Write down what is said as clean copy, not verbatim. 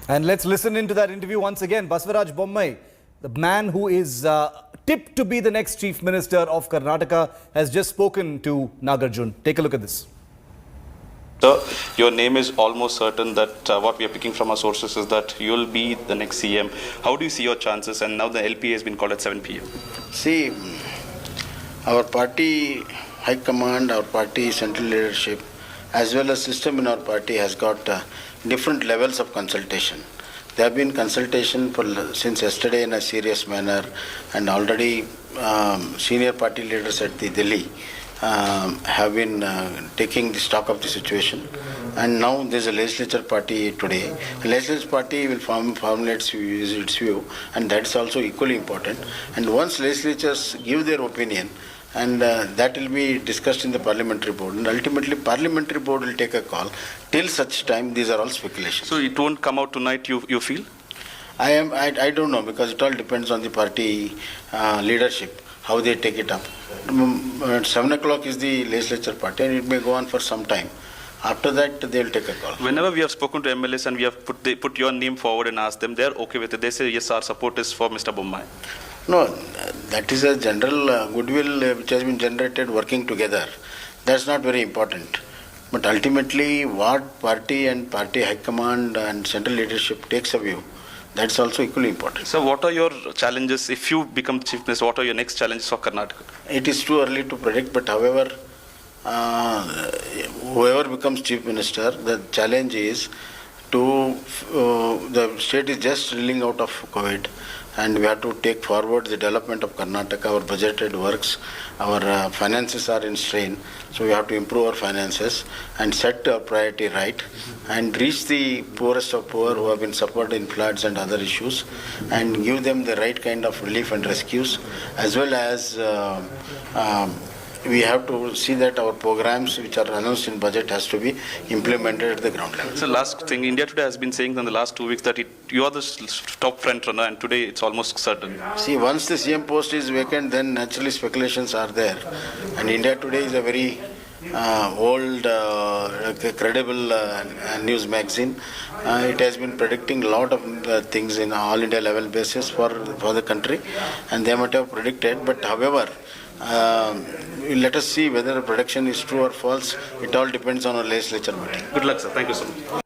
And let's listen into that interview once again. Basavaraj Bommai, the man who is tipped to be the next Chief Minister of Karnataka, has just spoken to Nagarjun. Take a look at this. Sir, your name is almost certain that what we are picking from our sources is that you'll be the next CM. How do you see your chances? And now the LPA has been called at 7 p.m. See, our party high command, our party central leadership, as well as system in our party has got different levels of consultation. There have been consultation since yesterday in a serious manner, and already senior party leaders at the Delhi have been taking the stock of the situation, and now there's a legislature party today. The legislature party will formulate its view, and that's also equally important. And once legislatures give their opinion, and that will be discussed in the parliamentary board, and ultimately parliamentary board will take a call. Till such time, these are all speculations. So it won't come out tonight, you feel? I don't know, because it all depends on the party leadership, how they take it up. At 7 o'clock is the legislature party, and it may go on for some time. After that, they will take a call. Whenever we have spoken to MLAs and we have put your name forward and asked them, they're okay with it. They say, yes, our support is for Mr. Bommai. No, that is a general goodwill which has been generated working together. That's not very important. But ultimately, what party and party high command and central leadership takes a view, that's also equally important. So what are your challenges if you become Chief Minister? What are your next challenges for Karnataka? It is too early to predict, but however, whoever becomes Chief Minister, the challenge is the state is just reeling out of COVID, and we have to take forward the development of Karnataka. Our budgeted works, our finances are in strain, so we have to improve our finances and set our priority right, and reach the poorest of poor who have been suffered in floods and other issues, and give them the right kind of relief and rescues, as well as we have to see that our programs which are announced in budget has to be implemented at the ground level. So last thing, India Today has been saying in the last 2 weeks that you are the top front runner, and today it's almost certain. See, once the CM post is vacant, then naturally speculations are there. And India Today is a very old, credible news magazine. It has been predicting a lot of things in all India level basis for the country, and they might have predicted. But however, let us see whether the prediction is true or false. It all depends on our legislature meeting. Good luck, sir. Thank you so much.